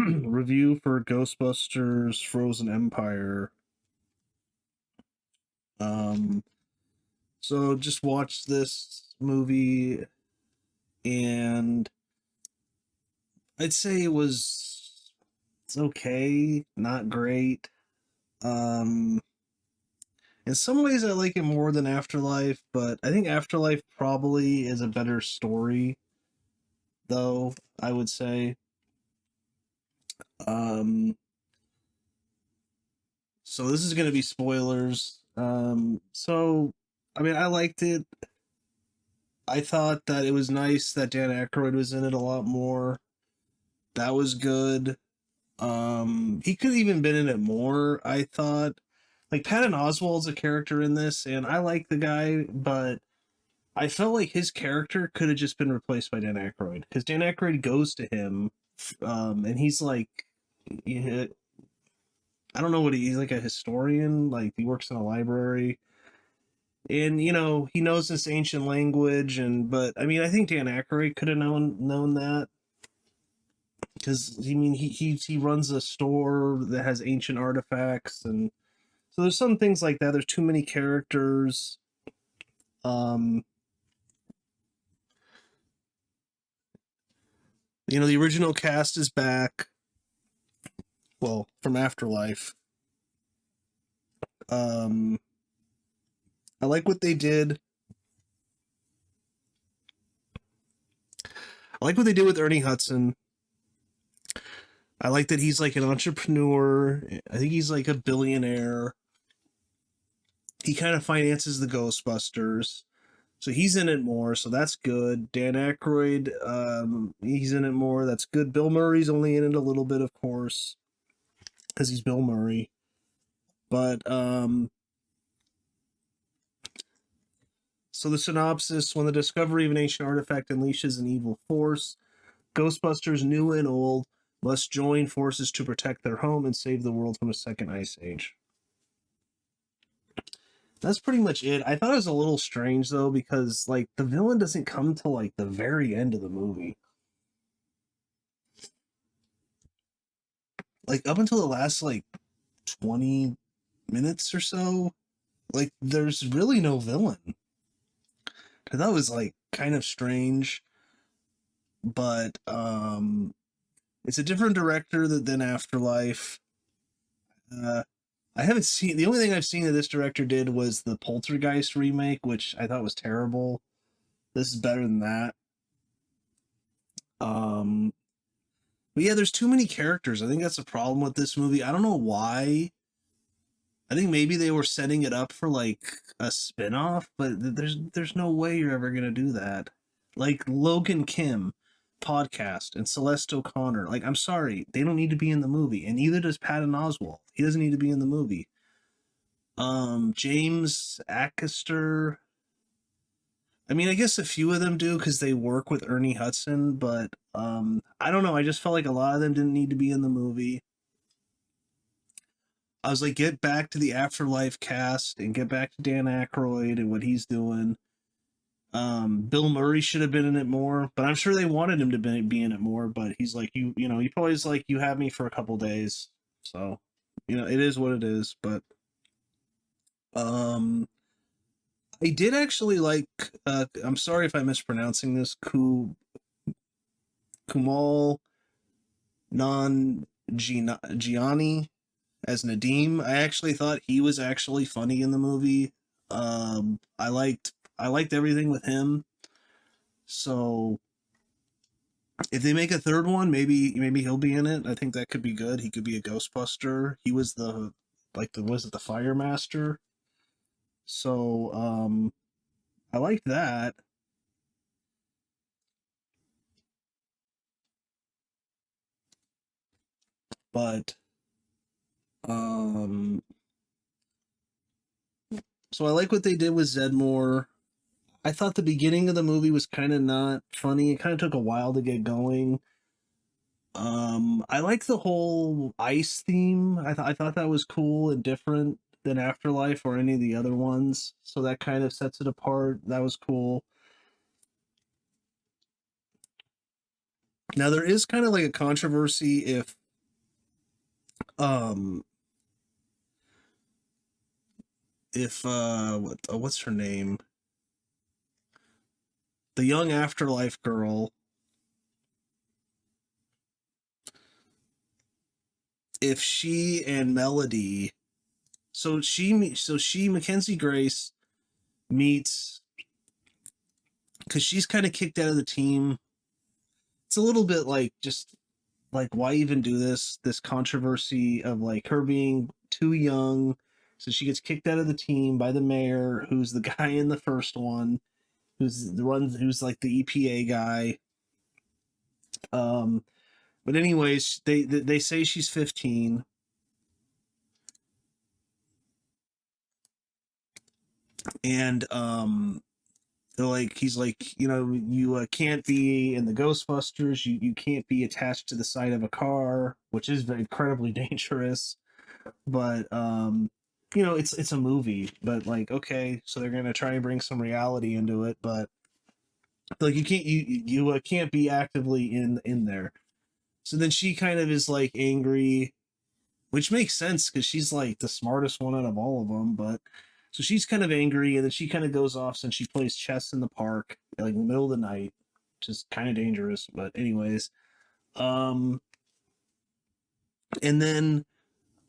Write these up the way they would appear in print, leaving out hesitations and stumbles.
review for Ghostbusters Frozen Empire. Um, so just watched this movie, and I'd say it's okay, not great. Um, in some ways, I like it more than Afterlife, but I think Afterlife probably is a better story, though, I would say. Um, so this is going to be spoilers. I mean, I liked it. I thought that it was nice that Dan Aykroyd was in it a lot more. That was good. He could have even been in it more, I thought. Like Patton Oswalt's a character in this, and I like the guy, but I felt like his character could have just been replaced by Dan Aykroyd because Dan Aykroyd goes to him, and he's like, I don't know what he's like, a historian. Like he works in a library, and he knows this ancient language, and but I mean I think Dan Aykroyd could have known that because I mean he runs a store that has ancient artifacts, and so there's some things like that. There's too many characters. um the original cast is back, well, from Afterlife. um I like what they did. I like what they did with Ernie Hudson. I like that he's like an entrepreneur. I think he's like a billionaire. He kind of finances the Ghostbusters. So he's in it more, so that's good. Dan Aykroyd, he's in it more. That's good. Bill Murray's only in it a little bit, of course, because he's Bill Murray. But so the synopsis: when the discovery of an ancient artifact unleashes an evil force, Ghostbusters, new and old, must join forces to protect their home and save the world from a second ice age. That's pretty much it. I thought it was a little strange though, because like the villain doesn't come till like the very end of the movie. Like up until the last like 20 minutes or so, like there's really no villain. That was like kind of strange, but it's a different director than Afterlife. Uh I haven't seen, the only thing I've seen that this director did was the Poltergeist remake, which I thought was terrible. This is better than that. Um but yeah, there's too many characters. I think that's a problem with this movie. I don't know why. I think maybe they were setting it up for like a spin-off, but there's no way you're ever gonna do that. Like Logan Kim podcast and Celeste O'Connor. Like, I'm sorry, they don't need to be in the movie, and neither does Patton Oswalt. He doesn't need to be in the movie. James Acaster. I mean, I guess a few of them do because they work with Ernie Hudson, but I don't know. I just felt like a lot of them didn't need to be in the movie. I was like, get back to the Afterlife cast and get back to Dan Aykroyd and what he's doing. Bill Murray should have been in it more, but I'm sure they wanted him to be in it more. But he's like, he probably's like, you have me for a couple days, so it is what it is. But um, I did actually like. I'm sorry if I'm mispronouncing this. Kumal Non Gianni as Nadim. I actually thought he was actually funny in the movie. I liked everything with him. So if they make a third one, maybe he'll be in it. I think that could be good. He could be a Ghostbuster. He was the fire master. So I liked that. But um so I like what they did with Zedmore. I thought the beginning of the movie was kind of not funny. It kind of took a while to get going. I like the whole ice theme. I thought that was cool and different than Afterlife or any of the other ones. So that kind of sets it apart. That was cool. Now there is kind of like a controversy if um if what's her name, the young Afterlife girl, if she and Melody, so she Mackenzie Grace meets, because she's kind of kicked out of the team. It's a little bit like, just like, why even do this controversy of like her being too young. So she gets kicked out of the team by the mayor, who's the guy in the first one, who's like the EPA guy. um but anyways, they say she's 15, and they're like, he's like, you can't be in the Ghostbusters, you can't be attached to the side of a car, which is very incredibly dangerous. But it's a movie, but like, okay, so they're gonna try and bring some reality into it, but like, you can't be actively in there. So then she kind of is like angry, which makes sense because she's like the smartest one out of all of them. But so she's kind of angry, and then she kind of goes off, since she plays chess in the park, like in the middle of the night, which is kind of dangerous. But anyways, um, and then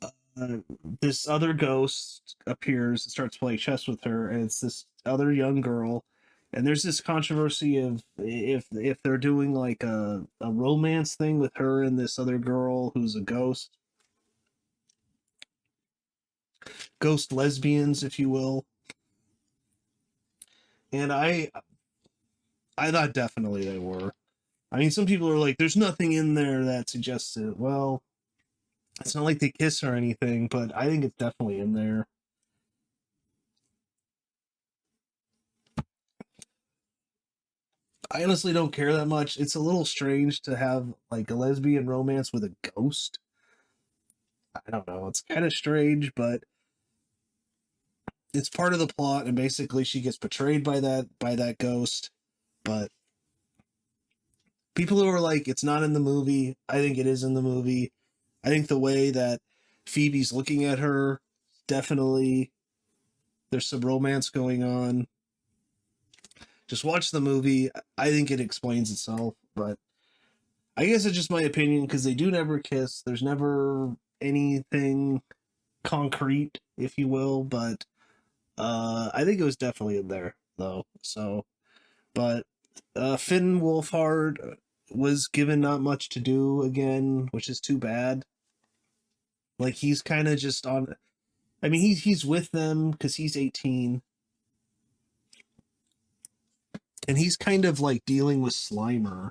uh, this other ghost appears and starts playing chess with her, and it's this other young girl. And there's this controversy of if they're doing like a romance thing with her and this other girl who's a ghost lesbians, if you will. And I thought definitely they were. I mean, some people are like, there's nothing in there that suggests it. Well, it's not like they kiss or anything, but I think it's definitely in there. I honestly don't care that much. It's a little strange to have like a lesbian romance with a ghost. I don't know. It's kind of strange, but it's part of the plot, and basically she gets betrayed by that ghost. But people who are like, it's not in the movie, I think it is in the movie. I think the way that Phoebe's looking at her, definitely there's some romance going on. Just watch the movie. I think it explains itself, but I guess it's just my opinion because they do never kiss. There's never anything concrete, if you will, but I think it was definitely in there though. So, but Finn Wolfhard was given not much to do again, which is too bad. Like, he's kind of just on. I mean, he's with them because he's 18, and he's kind of like dealing with Slimer,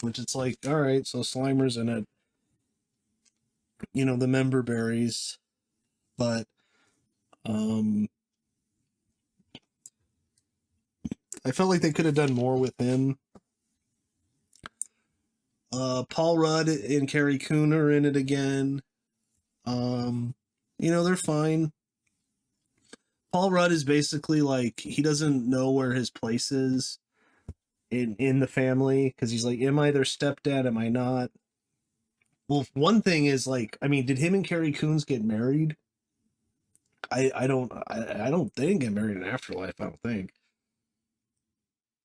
which it's like, all right, so Slimer's in it, the member berries, but um, I felt like they could have done more with him. Paul Rudd and Carrie Coon are in it again. Um, they're fine. Paul Rudd is basically like, he doesn't know where his place is in the family, because he's like, am I their stepdad? Am I not? Well, one thing is, like, I mean, did him and Carrie Coons get married? I don't they didn't get married in Afterlife, I don't think.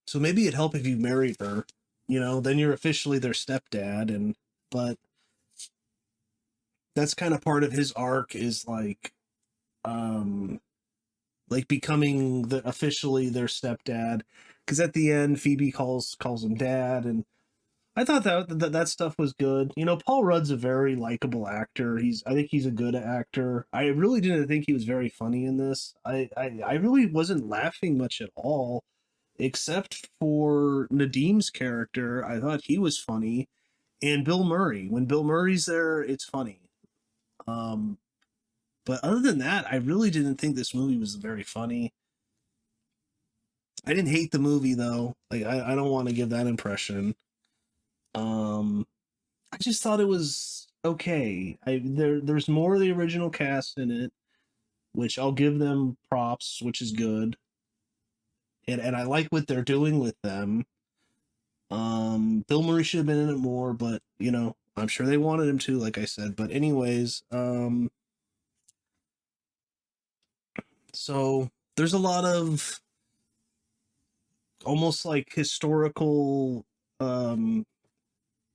So maybe it'd help if you married her, then you're officially their stepdad. And but that's kind of part of his arc, is um like becoming officially their stepdad, because at the end Phoebe calls him dad. And I thought that stuff was good. Paul Rudd's a very likable actor. I think he's a good actor. I really didn't think he was very funny in this. I really wasn't laughing much at all, except for Nadim's character. I thought he was funny, and Bill Murray. When Bill Murray's there, it's funny. Um, but other than that, I really didn't think this movie was very funny. I didn't hate the movie though. Like, I don't want to give that impression. Um, I just thought it was okay. There's more of the original cast in it, which I'll give them props, which is good. And I like what they're doing with them. Bill Murray should have been in it more, but I'm sure they wanted him to, like I said. But anyways, so there's a lot of almost like historical um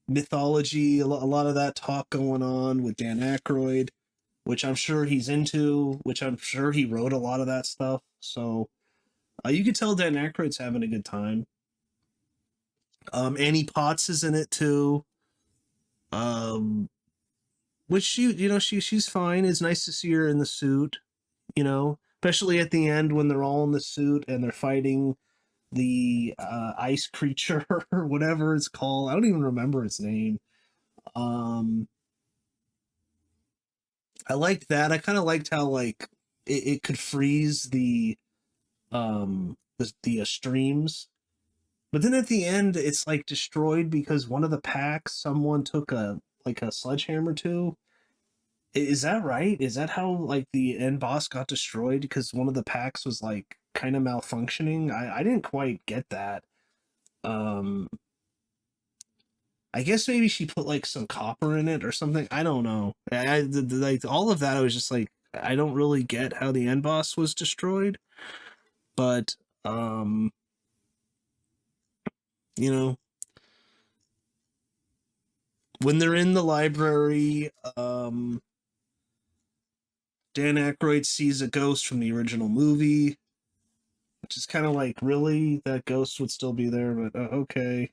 mythology, a lot of that talk going on with Dan Aykroyd, which I'm sure he's into, which I'm sure he wrote a lot of that stuff. So you can tell Dan Aykroyd's having a good time. Annie Potts is in it too. Um, which she's fine. It's nice to see her in the suit. Especially at the end when they're all in the suit and they're fighting the ice creature or whatever it's called. I don't even remember its name. Um, I liked that. I kind of liked how like it could freeze the streams, but then at the end it's like destroyed because one of the packs someone took a sledgehammer to. Is that right? Is that how like the end boss got destroyed because one of the packs was like kind of malfunctioning? I didn't quite get that. Um, I guess maybe she put like some copper in it or something. I don't know. Like all of that, I was just like, I don't really get how the end boss was destroyed. But um, you know, when they're in the library, Dan Aykroyd sees a ghost from the original movie, which is kind of like, really, that ghost would still be there, but okay.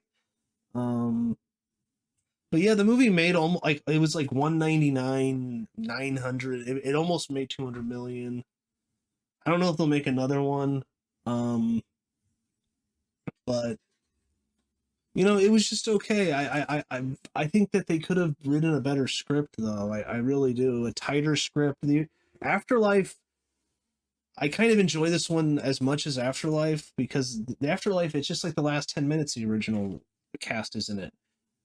Um, but yeah, the movie made almost like it was like 199 900. It almost made 200 million. I don't know if they'll make another one. Um, but it was just okay. I think that they could have written a better script though. I really do. A tighter script. The Afterlife, I kind of enjoy this one as much as Afterlife because the Afterlife, it's just like the last 10 minutes the original cast is in it.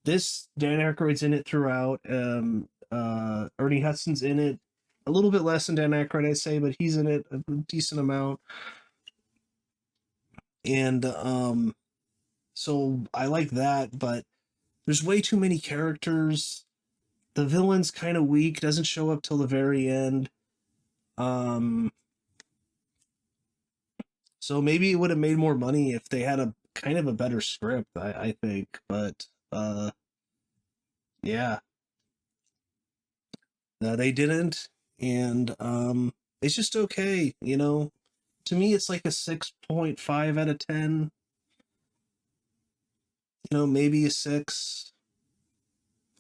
This Dan Aykroyd's in it throughout. Ernie Hudson's in it a little bit less than Dan Aykroyd, I'd say, but he's in it a decent amount. And so I like that, but there's way too many characters. The villain's kind of weak, doesn't show up till the very end. Um, so maybe it would have made more money if they had a kind of a better script, I think. But yeah, no, they didn't, and it's just okay. To me, it's like a 6.5 out of 10. Maybe a six.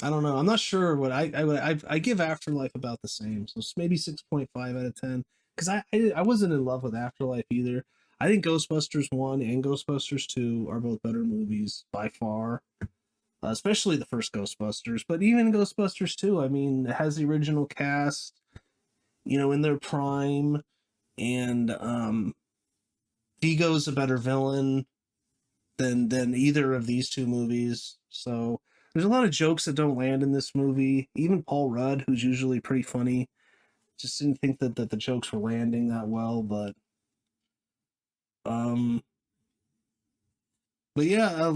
I don't know. I'm not sure what I give Afterlife about the same, so maybe 6.5 out of 10. Because I wasn't in love with Afterlife either. I think Ghostbusters 1 and Ghostbusters 2 are both better movies by far, especially the first Ghostbusters. But even Ghostbusters 2, I mean, it has the original cast, in their prime, and Vigo's a better villain than either of these two movies. So there's a lot of jokes that don't land in this movie. Even Paul Rudd, who's usually pretty funny, just didn't think that the jokes were landing that well. Um, but yeah,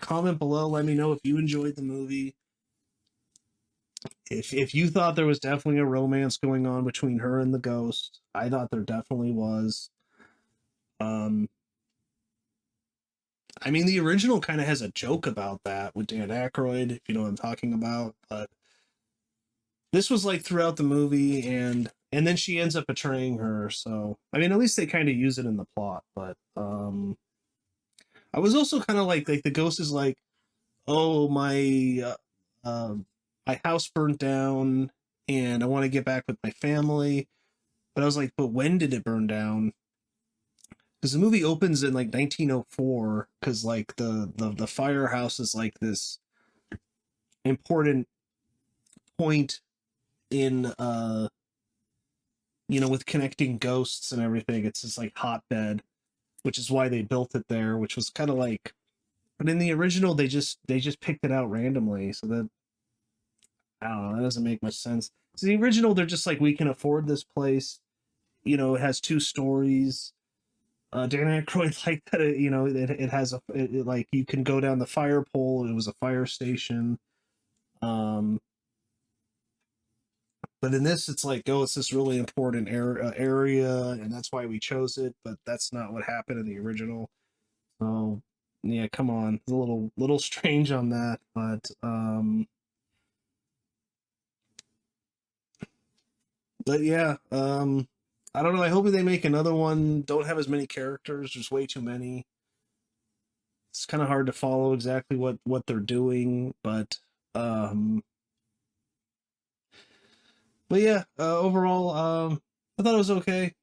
comment below. Let me know if you enjoyed the movie. If you thought there was definitely a romance going on between her and the ghost, I thought there definitely was. Um, I mean, the original kind of has a joke about that with Dan Aykroyd, if you know what I'm talking about. But this was like throughout the movie, and then she ends up betraying her. So I mean, at least they kind of use it in the plot. But I was also kind of like the ghost is like, oh my house burnt down, and I want to get back with my family. But I was like, but when did it burn down? Because the movie opens in like 1904, because like the firehouse is like this important point in with connecting ghosts and everything. It's this like hotbed, which is why they built it there, which was kind of like, but in the original they just picked it out randomly, so that, I don't know, that doesn't make much sense. So the original, they're just like, we can afford this place. It has two stories. Dan Aykroyd like that. It has like you can go down the fire pole. It was a fire station. Um, but in this, it's like, oh, it's this really important area, and that's why we chose it. But that's not what happened in the original. So yeah, come on, it's a little strange on that, but yeah, I don't know. I hope they make another one. Don't have as many characters. There's way too many. It's kind of hard to follow exactly what they're doing, um, but yeah, overall, I thought it was okay.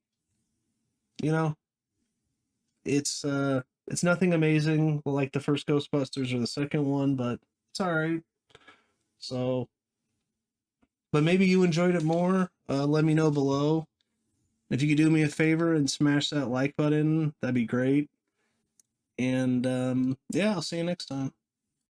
You know, it's nothing amazing like the first Ghostbusters or the second one, but it's all right. So, but maybe you enjoyed it more. Let me know below. If you could do me a favor and smash that like button, that'd be great. And yeah, I'll see you next time.